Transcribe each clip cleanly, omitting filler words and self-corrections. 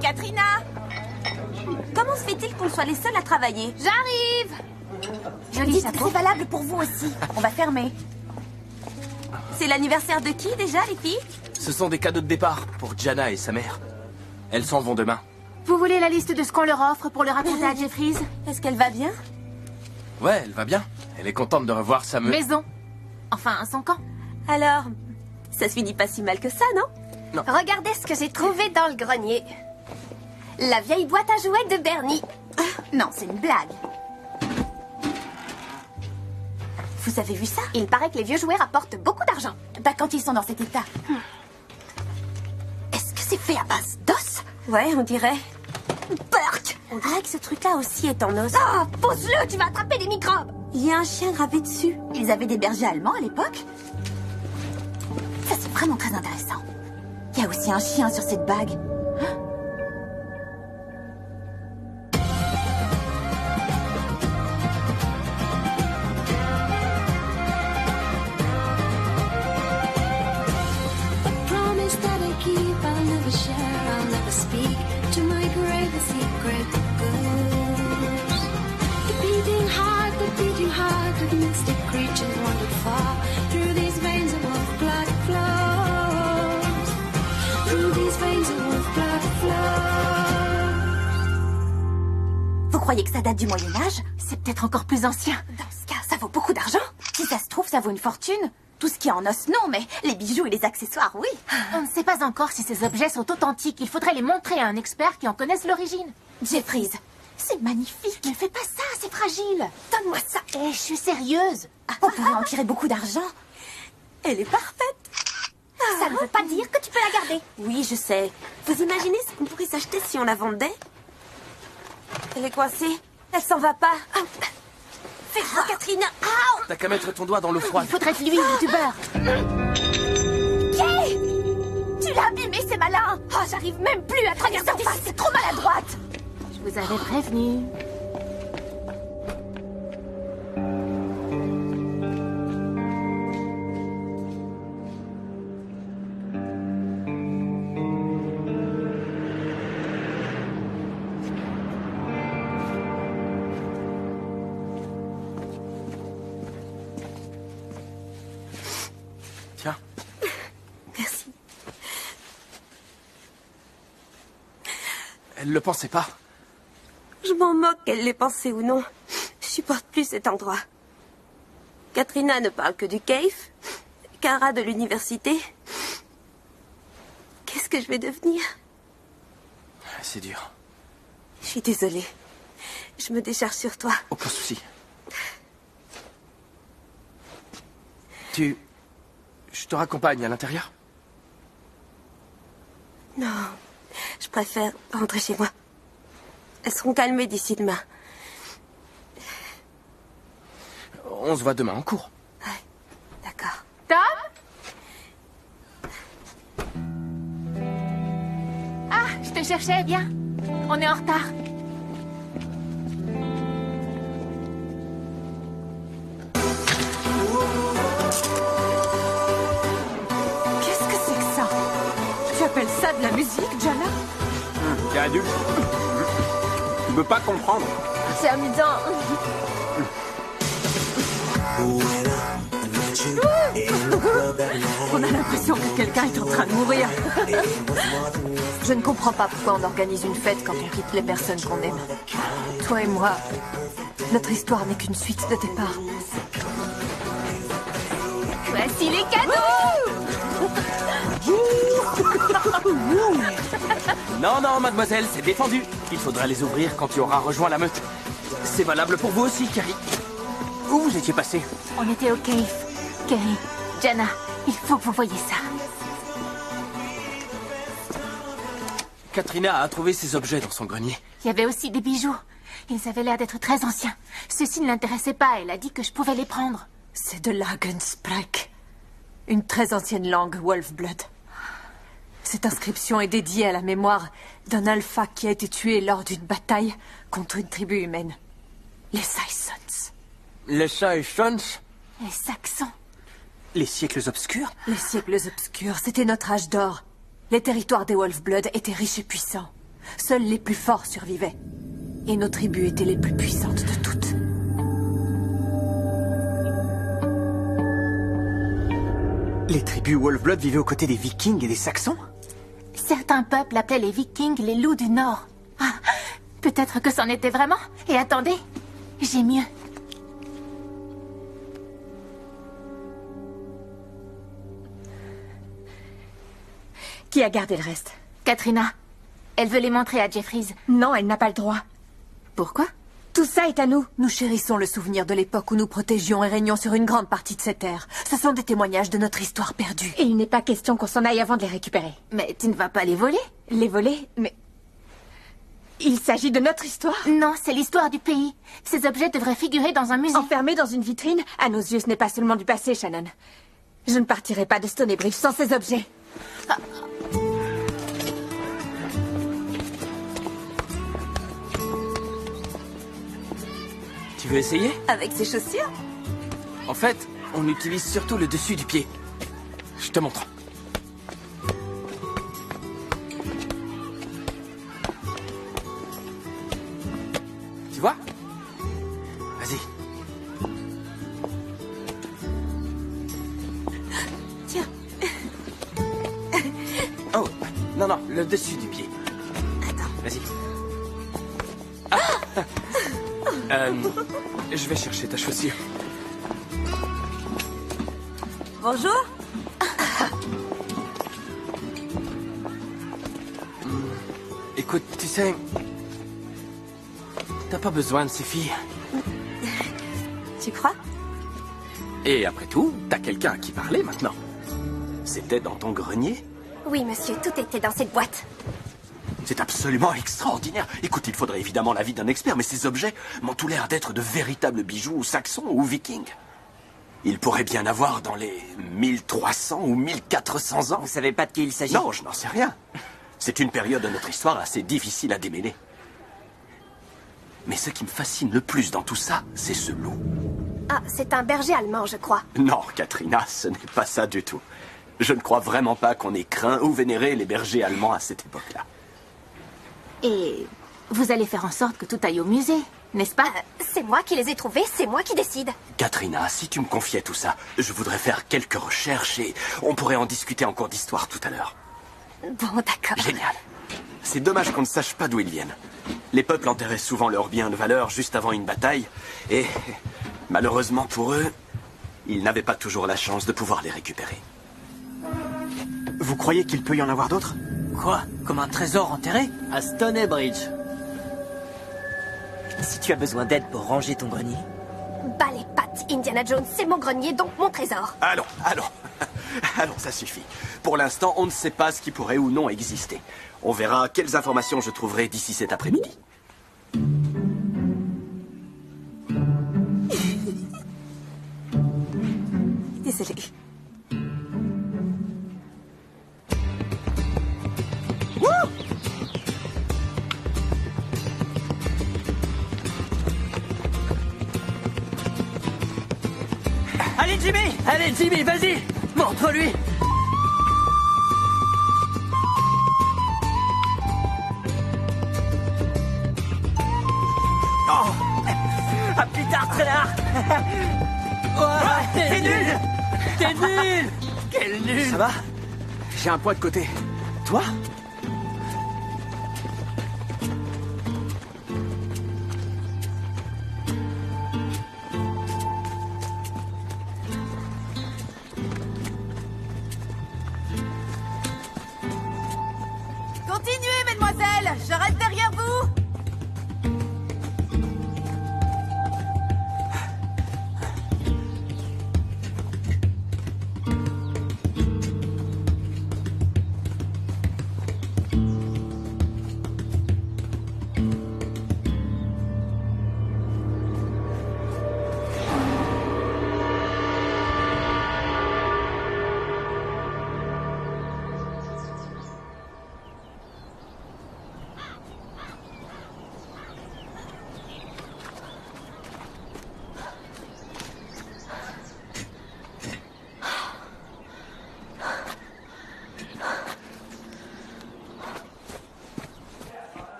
Katrina! Comment se fait-il qu'on soit les seuls à travailler? J'arrive! Joli Dites chapeau. que c'est valable pour vous aussi. On va fermer. C'est l'anniversaire de qui déjà, les filles? Ce sont des cadeaux de départ pour Jana et sa mère. Elles s'en vont demain. Vous voulez la liste de ce qu'on leur offre pour le raconter à Jeffries? Est-ce qu'elle va bien? Ouais, elle va bien. Elle est contente de revoir sa Maison. Enfin, son camp. Alors, ça se finit pas si mal que ça, non? Regardez ce que j'ai trouvé dans le grenier. La vieille boîte à jouets de Bernie. Non, c'est une blague. Vous avez vu ça? Il paraît que les vieux jouets rapportent beaucoup d'argent. Pas quand ils sont dans cet état. Est-ce que c'est fait à base d'os? Ouais, on dirait. Burk! On dirait que ce truc-là aussi est en os. Ah, pose-le, tu vas attraper des microbes! Il y a un chien gravé dessus. Ils avaient des bergers allemands à l'époque? Ça, c'est vraiment très intéressant. Il y a aussi un chien sur cette bague. Promise that I keep, I'll never share, I'll never speak. To my grave a secret goes. The beating heart of mystic creatures wandered far. Through these veins a wolf blood flows. Through these veins a wolf blood flows. Vous croyez que ça date du Moyen-Âge? C'est peut-être encore plus ancien. Dans ce cas, ça vaut beaucoup d'argent. Si ça se trouve, ça vaut une fortune. Tout ce qui est en os, non, mais les bijoux et les accessoires, oui. On ne sait pas encore si ces objets sont authentiques. Il faudrait les montrer à un expert qui en connaisse l'origine. Jeffries, c'est magnifique. Ne fais pas ça, c'est fragile. Donne-moi ça. Eh, je suis sérieuse. On pourrait en tirer beaucoup d'argent. Elle est parfaite. Ça ne veut pas dire que tu peux la garder. Oui, je sais. Vous imaginez ce qu'on pourrait s'acheter si on la vendait? Elle est coincée. Elle s'en va pas. Fais-toi, Katrina. T'as qu'à mettre ton doigt dans l'eau froide. Il faudrait de l'huile et du beurre. Tu l'as abîmé, c'est malin. Oh, j'arrive même plus à traverser Regarde, c'est trop maladroite. Je vous avais prévenu. Tiens, Merci. elle le pensait pas. Je m'en moque qu'elle l'ait pensé ou non. Je supporte plus cet endroit. Katrina ne parle que du cave. Kara de l'université. Qu'est-ce que je vais devenir? C'est dur. Je suis désolée. Je me décharge sur toi. Aucun souci. Je te raccompagne à l'intérieur? Non, je préfère rentrer chez moi. Elles seront calmées d'ici demain. On se voit demain en cours. Ouais, d'accord. Tom? Ah, je te cherchais, viens. On est en retard. Qu'est-ce que c'est que ça? Tu appelles ça de la musique, Jana? T'es adulte. Tu peux pas comprendre. C'est amusant. On a l'impression que quelqu'un est en train de mourir. Je ne comprends pas pourquoi on organise une fête quand on quitte les personnes qu'on aime. Toi et moi, notre histoire n'est qu'une suite de départ. Voici les cadeaux. Non, non, mademoiselle, c'est défendu. Il faudra les ouvrir quand tu auras rejoint la meute. C'est valable pour vous aussi, Carrie. Où vous étiez passé? On était au cave. Kerry, Jana, il faut que vous voyiez ça. Katrina a trouvé ces objets dans son grenier. Il y avait aussi des bijoux. Ils avaient l'air d'être très anciens. Ceci ne l'intéressait pas. Elle a dit que je pouvais les prendre. C'est de l'Agensprech, une très ancienne langue Wolfblood. Cette inscription est dédiée à la mémoire d'un alpha qui a été tué lors d'une bataille contre une tribu humaine, les Saxons. Les Saxons? Les Saxons. Les siècles obscurs? Les siècles obscurs, c'était notre âge d'or. Les territoires des Wolfblood étaient riches et puissants. Seuls les plus forts survivaient. Et nos tribus étaient les plus puissantes de toutes. Les tribus Wolf-Blood vivaient aux côtés des Vikings et des Saxons? Certains peuples appelaient les Vikings les loups du Nord. Ah, peut-être que c'en était vraiment. Et attendez, j'ai mieux. Qui a gardé le reste? Katrina, elle veut les montrer à Jeffries. Non, elle n'a pas le droit. Pourquoi? Tout ça est à nous. Nous chérissons le souvenir de l'époque où nous protégions et régnions sur une grande partie de cette terre. Ce sont des témoignages de notre histoire perdue. Et il n'est pas question qu'on s'en aille avant de les récupérer. Mais tu ne vas pas les voler? Les voler? Mais... il s'agit de notre histoire. Non, c'est l'histoire du pays. Ces objets devraient figurer dans un musée. Enfermés dans une vitrine, à nos yeux, ce n'est pas seulement du passé, Shannon. Je ne partirai pas de Stonebridge sans ces objets. Tu veux essayer? Avec ses chaussures? En fait, on utilise surtout le dessus du pied. Je te montre. Tu vois? Vas-y. Tiens. Oh, non, non, le dessus du pied. Attends. Vas-y. Ah. Je vais chercher ta chaussure. Bonjour. Écoute, tu sais... t'as pas besoin de ces filles. Tu crois? Et après tout, t'as quelqu'un à qui parler maintenant. C'était dans ton grenier? Oui, monsieur, tout était dans cette boîte. C'est absolument extraordinaire. Écoute, il faudrait évidemment l'avis d'un expert, mais ces objets m'ont tout l'air d'être de véritables bijoux saxons ou vikings. Il pourrait bien avoir dans les 1300 ou 1400 ans. Vous savez pas de qui il s'agit? Non, je n'en sais rien. C'est une période de notre histoire assez difficile à démêler. Mais ce qui me fascine le plus dans tout ça, c'est ce loup. Ah, c'est un berger allemand, je crois. Non, Katrina, ce n'est pas ça du tout. Je ne crois vraiment pas qu'on ait craint ou vénéré les bergers allemands à cette époque-là. Et vous allez faire en sorte que tout aille au musée, n'est-ce pas? C'est moi qui les ai trouvés, c'est moi qui décide. Katrina, si tu me confiais tout ça, je voudrais faire quelques recherches et on pourrait en discuter en cours d'histoire tout à l'heure. Bon, d'accord. Génial. C'est dommage qu'on ne sache pas d'où ils viennent. Les peuples enterraient souvent leurs biens de valeur juste avant une bataille et, malheureusement pour eux, ils n'avaient pas toujours la chance de pouvoir les récupérer. Vous croyez qu'il peut y en avoir d'autres? Quoi? Comme un trésor enterré? À Stonebridge. Si tu as besoin d'aide pour ranger ton grenier... Bas les pattes, Indiana Jones, c'est mon grenier, donc mon trésor. Allons, allons. Allons, ça suffit. Pour l'instant, on ne sait pas ce qui pourrait ou non exister. On verra quelles informations je trouverai d'ici cet après-midi. Désolée. Allez, Jimmy! Allez, Jimmy, vas-y! Montre-lui! Oh! À plus tard, traînard! Ouais, t'es nul! T'es nul! Quel nul! Ça va? J'ai un poids de côté. Toi? Continuez, mesdemoiselles, je reste derrière vous.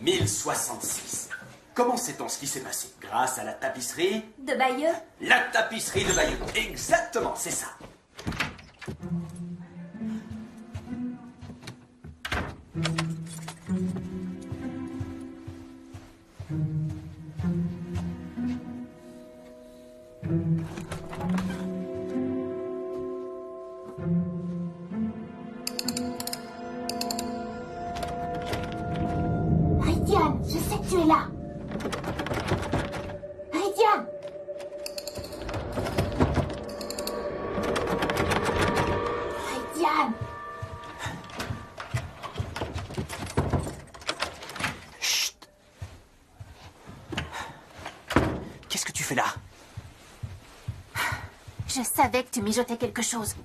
1066. Comment sait-on ce qui s'est passé? Grâce à la tapisserie? De Bayeux? La tapisserie de Bayeux. Exactement, c'est ça. Rydian, je sais que tu es là. Rydian! Rydian! Chut. Qu'est-ce que tu fais là? Je savais que tu mijotais quelque chose.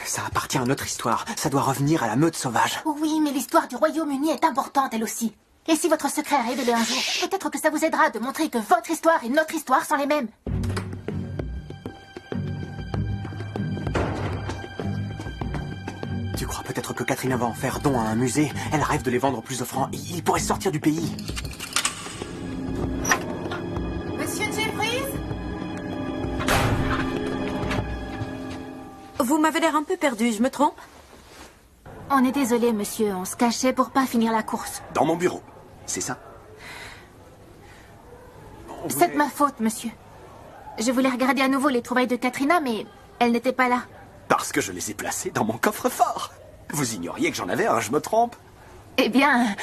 Ça appartient à notre histoire. Ça doit revenir à la meute sauvage. Oui, mais l'histoire du Royaume-Uni est importante, elle aussi. Et si votre secret est révélé un jour, peut-être que ça vous aidera de montrer que votre histoire et notre histoire sont les mêmes. Tu crois peut-être que Katrina va en faire don à un musée? Elle rêve de les vendre plus offrant. Il pourrait sortir du pays. Monsieur Jeffries? Vous m'avez l'air un peu perdu, je me trompe? On est désolé, monsieur. On se cachait pour pas finir la course. Dans mon bureau. C'est ça? C'est de ma faute, monsieur. Je voulais regarder à nouveau les trouvailles de Katrina, mais elle n'était pas là. Parce que je les ai placés dans mon coffre-fort. Vous ignoriez que j'en avais un, je me trompe? Eh bien,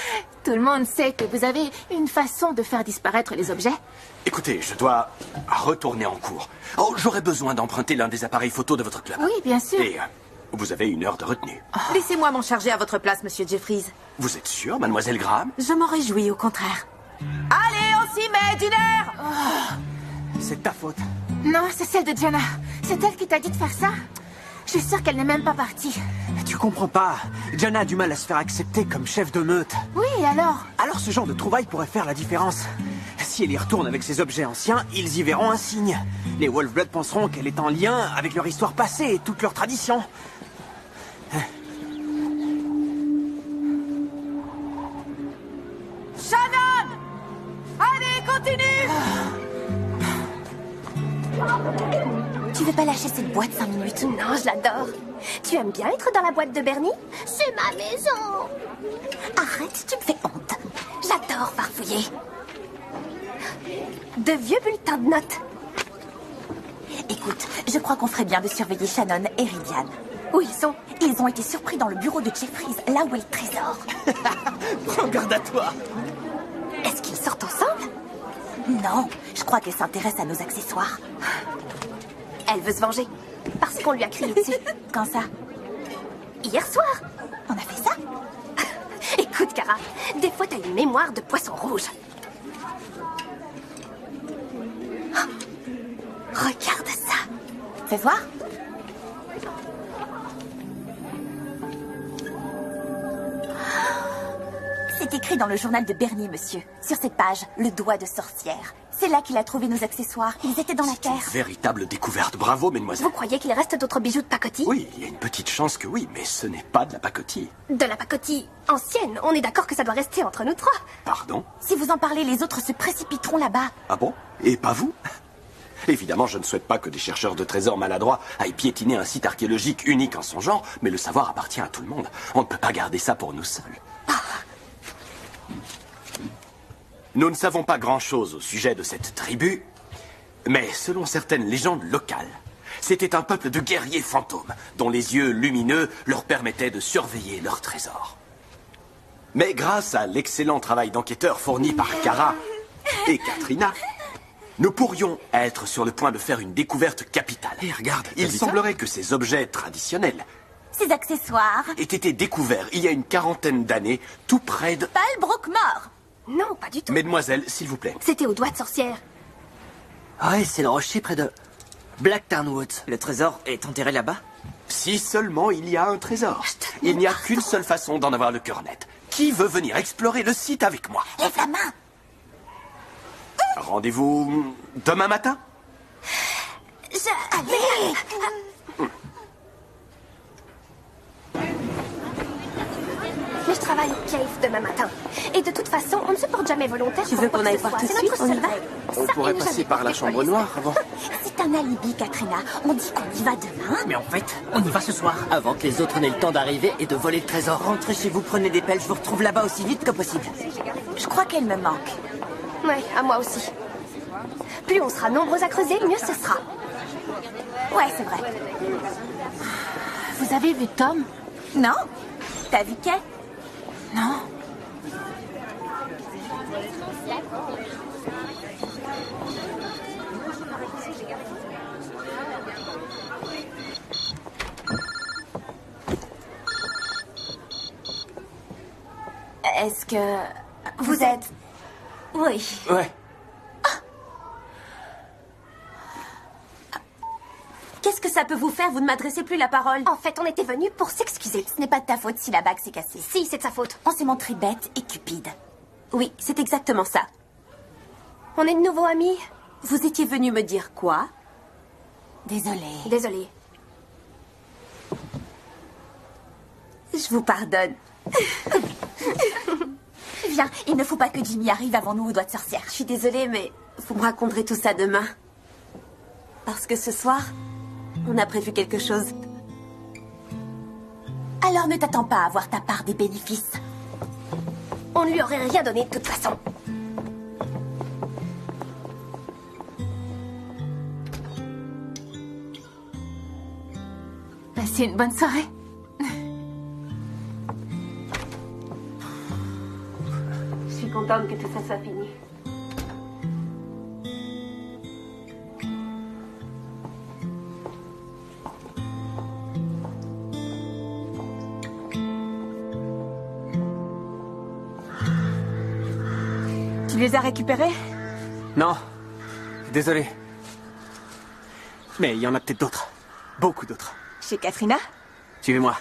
tout le monde sait que vous avez une façon de faire disparaître les objets. Écoutez, je dois retourner en cours. Oh, j'aurais besoin d'emprunter l'un des appareils photos de votre club. Oui, bien sûr. Et vous avez 1 heure de retenue. Laissez-moi m'en charger à votre place, monsieur Jeffries. Vous êtes sûr, mademoiselle Graham? Je m'en réjouis, au contraire. Allez, on s'y met, d'une heure! C'est ta faute. Non, c'est celle de Jana. C'est elle qui t'a dit de faire ça? Je suis sûre qu'elle n'est même pas partie. Tu comprends pas. Jana a du mal à se faire accepter comme chef de meute. Oui, alors? Alors ce genre de trouvailles pourrait faire la différence. Si elle y retourne avec ses objets anciens, ils y verront un signe. Les Wolf-Blood penseront qu'elle est en lien avec leur histoire passée et toutes leurs traditions. Shannon! Allez, continue! Tu veux pas lâcher cette boîte 5 minutes? Non, je l'adore. Tu aimes bien être dans la boîte de Bernie? C'est ma maison. Arrête, tu me fais honte. J'adore farfouiller. De vieux bulletins de notes. Écoute, je crois qu'on ferait bien de surveiller Shannon et Rydian. Où ils sont? Ils ont été surpris dans le bureau de Jeffries, là où est le trésor. Prends garde à toi. Est-ce qu'ils sortent ensemble? Non, je crois qu'elle s'intéresse à nos accessoires. Elle veut se venger. Parce qu'on lui a crié dessus. Quand ça? Hier soir. On a fait ça? Écoute, Cara, des fois t'as une mémoire de poisson rouge. Oh, regarde ça. Fais voir. C'est écrit dans le journal de Bernier, monsieur. Sur cette page, le doigt de sorcière. C'est là qu'il a trouvé nos accessoires. Ils étaient dans la terre. Véritable découverte. Bravo, mesdemoiselles. Vous croyez qu'il reste d'autres bijoux de pacotille? Oui, il y a une petite chance que oui, mais ce n'est pas de la pacotille. De la pacotille ancienne. On est d'accord que ça doit rester entre nous trois. Pardon? Si vous en parlez, les autres se précipiteront là-bas. Ah bon? Et pas vous? Évidemment, je ne souhaite pas que des chercheurs de trésors maladroits aillent piétiner un site archéologique unique en son genre, mais le savoir appartient à tout le monde. On ne peut pas garder ça pour nous seuls. Nous ne savons pas grand-chose au sujet de cette tribu, mais selon certaines légendes locales, c'était un peuple de guerriers fantômes dont les yeux lumineux leur permettaient de surveiller leurs trésors. Mais grâce à l'excellent travail d'enquêteurs fourni par Cara et Katrina, nous pourrions être sur le point de faire une découverte capitale. Et regarde, il semblerait que ces objets traditionnels Ces accessoires. aient été découverts il y a une quarantaine d'années, tout près de... Palbrook mort. Non, pas du tout. Mesdemoiselles, s'il vous plaît. C'était au doigt de sorcière. Ouais, c'est le rocher près de Blacktown Woods. Le trésor est enterré là-bas? Si seulement il y a un trésor. Il n'y a qu'une seule façon d'en avoir le cœur net. Qui veut venir explorer le site avec moi? Lève la main. Rendez-vous demain matin? Mais je travaille à une cave demain matin. Et de toute façon, on ne se porte jamais volontaire. Tu veux pour qu'on quoi aille que ce voir soit. tout de C'est notre suite? On y seul va? rêve. On Ça, pourrait et nous passer jamais par la fait chambre police. noire avant. C'est un alibi, Katrina. On dit qu'on y va demain. Mais en fait, on y va ce soir. Avant que les autres n'aient le temps d'arriver et de voler le trésor. Rentrez chez vous, prenez des pelles, je vous retrouve là-bas aussi vite que possible. Je crois qu'elle me manque. Ouais, à moi aussi. Plus on sera nombreux à creuser, mieux ce sera. Ouais, c'est vrai. Vous avez vu Tom? Non? T'as vu Kay? Non. Est-ce que... Vous êtes... Oui. Ouais. Qu'est-ce que ça peut vous faire? Vous ne m'adressez plus la parole. En fait, on était venus pour s'excuser. Ce n'est pas de ta faute si la bague s'est cassée. Si, c'est de sa faute. On s'est montré bête et cupide. Oui, c'est exactement ça. On est de nouveau amis. Vous étiez venu me dire quoi? Désolée. Désolée. Je vous pardonne. Viens, il ne faut pas que Jimmy arrive avant nous aux doigts de sorcière. Je suis désolée, mais vous me raconterez tout ça demain. Parce que ce soir, on a prévu quelque chose. Alors ne t'attends pas à avoir ta part des bénéfices. On ne lui aurait rien donné de toute façon. Passez une bonne soirée. Je suis contente que tout ça soit fini. Tu les as récupérés? Non. Désolé. Mais il y en a peut-être d'autres. Beaucoup d'autres. Chez Katrina? Suivez-moi.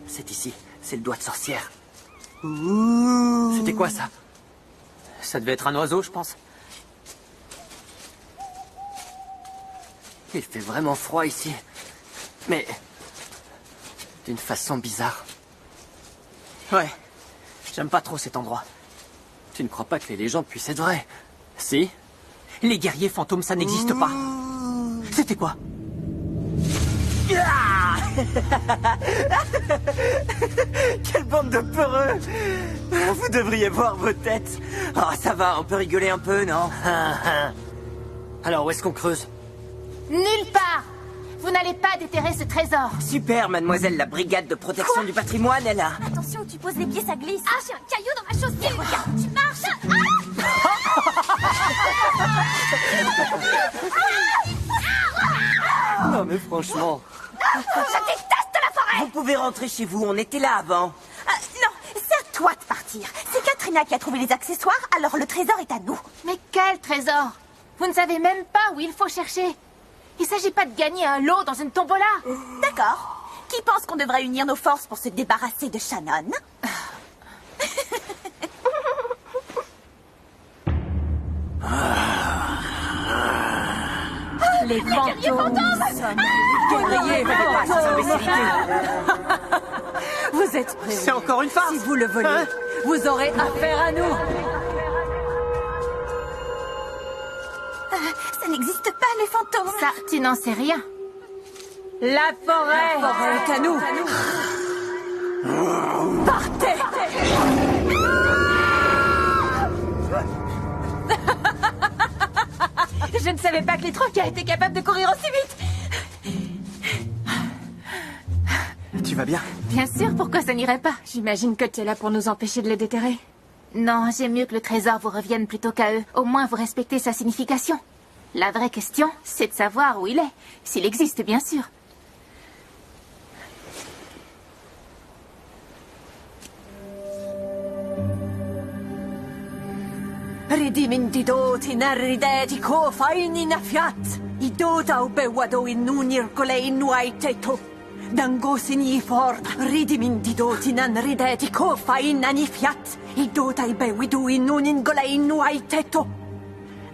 C'est ici, c'est le doigt de sorcière. Ouh. C'était quoi ça? Ça devait être un oiseau, je pense. Il fait vraiment froid ici. Mais... d'une façon bizarre. Ouais. J'aime pas trop cet endroit. Tu ne crois pas que les légendes puissent être vraies? Si? Les guerriers fantômes, ça n'existe pas. C'était quoi? Quelle bande de peureux! Vous devriez voir vos têtes. Ah, ça va, on peut rigoler un peu, non? Alors, où est-ce qu'on creuse? Nulle part. Vous n'allez pas déterrer ce trésor. Super, mademoiselle, la brigade de protection du patrimoine est là. Attention, où tu poses les pieds, ça glisse. Ah, j'ai un caillou dans ma chaussure. Regarde, tu marches. Non, mais franchement... Je déteste la forêt. Vous pouvez rentrer chez vous, on était là avant. Non, c'est à toi de partir. C'est Katrina qui a trouvé les accessoires, alors le trésor est à nous. Mais quel trésor? Vous ne savez même pas où il faut chercher. Il s'agit pas de gagner un lot dans une tombola. D'accord. Qui pense qu'on devrait unir nos forces pour se débarrasser de Shannon? Les fantômes! Guerriers Vous êtes prêts? C'est encore une farce. Si vous le voulez, Hein? vous aurez affaire à nous. Ça n'existe pas, les fantômes. Ça, tu n'en sais rien. La forêt est à nous. Partez! Je ne savais pas que les troquets étaient capables de courir aussi vite. Tu vas bien? Bien sûr, pourquoi ça n'irait pas? J'imagine que tu es là pour nous empêcher de les déterrer. Non, j'aime mieux que le trésor vous revienne plutôt qu'à eux. Au moins, vous respectez sa signification. La vraie question, c'est de savoir où il est. S'il existe, bien sûr. Ridimintidot in arrideti ko faini na fiat. Idota ubewado in nunir kole in nuaiteto. Dango sini ford, ridimin didoti nan rideti kofa inani fiat, idota ibe widu inunin gola inu aiteto.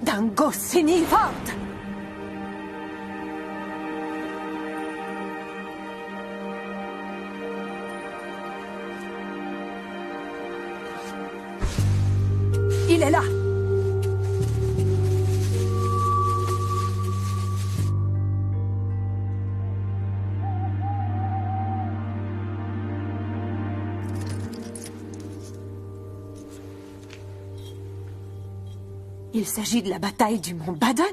Dango sini ford! Il est là! Il s'agit de la bataille du mont Badon.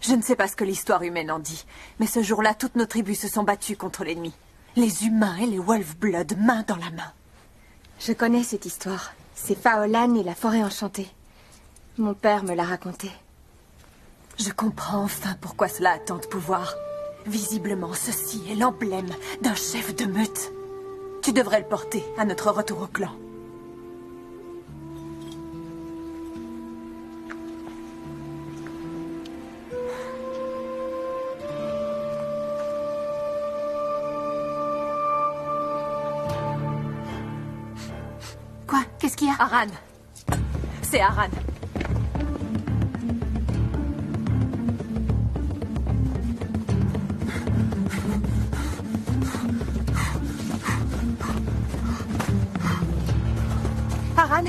Je ne sais pas ce que l'histoire humaine en dit, mais ce jour-là, toutes nos tribus se sont battues contre l'ennemi. Les humains et les Wolf-Blood, main dans la main. Je connais cette histoire. C'est Faolan et la forêt enchantée. Mon père me l'a racontée. Je comprends enfin pourquoi cela a tant de pouvoir. Visiblement, ceci est l'emblème d'un chef de meute. Tu devrais le porter à notre retour au clan. Quoi? Qu'est-ce qu'il y a? Aran. C'est Aran. Aran?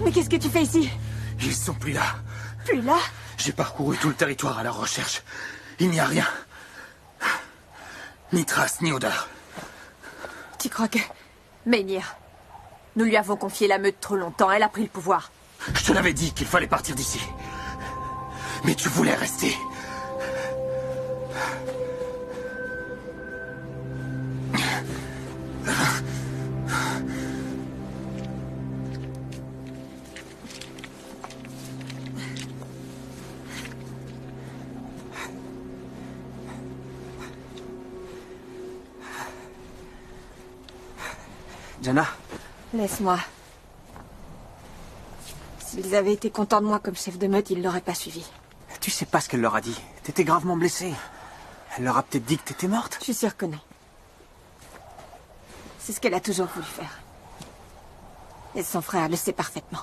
Mais qu'est-ce que tu fais ici? Ils sont plus là. Plus là? J'ai parcouru tout le territoire à leur recherche. Il n'y a rien. Ni trace, ni odeur. Tu crois que... Menhir. Nous lui avons confié la meute trop longtemps. Elle a pris le pouvoir. Je te l'avais dit qu'il fallait partir d'ici. Mais tu voulais rester. Jana, Laisse-moi. S'ils avaient été contents de moi comme chef de meute, ils l'auraient pas suivi. tu sais pas ce qu'elle leur a dit. T'étais gravement blessée. Elle leur a peut-être dit que t'étais morte. Je suis sûre que non. C'est ce qu'elle a toujours voulu faire. Et son frère le sait parfaitement.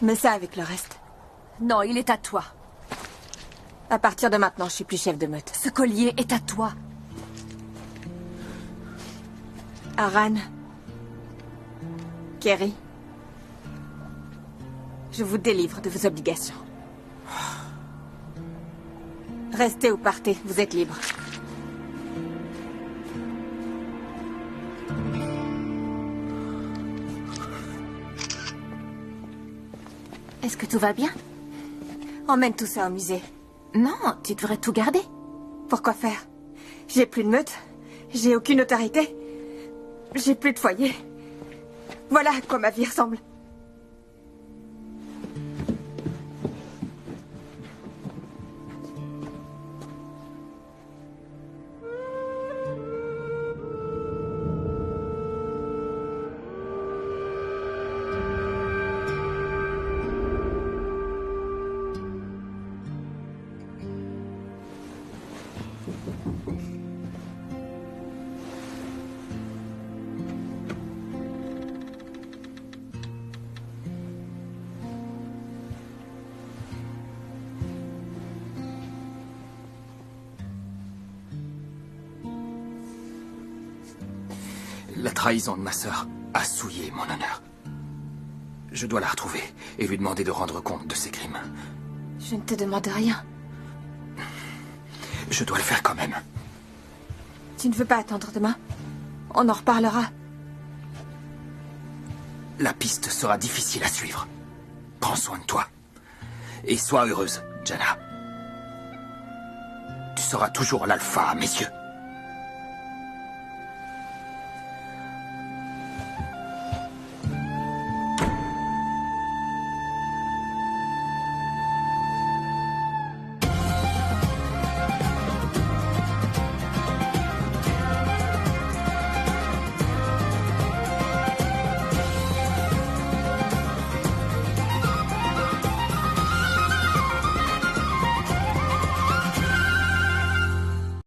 Mais ça avec le reste. Non, il est à toi. À partir de maintenant, je suis plus chef de meute. Ce collier est à toi. Aran. Kerry. Je vous délivre de vos obligations. Restez ou partez, vous êtes libres. Est-ce que tout va bien? Emmène tout ça au musée. Non, tu devrais tout garder. Pourquoi faire? J'ai plus de meute. J'ai aucune autorité. J'ai plus de foyer. Voilà à quoi ma vie ressemble. La trahison de ma sœur a souillé mon honneur. Je dois la retrouver et lui demander de rendre compte de ses crimes. Je ne te demande rien. Je dois le faire quand même. Tu ne veux pas attendre demain? On en reparlera. La piste sera difficile à suivre. Prends soin de toi. Et sois heureuse, Jana. Tu seras toujours l'alpha à mes yeux.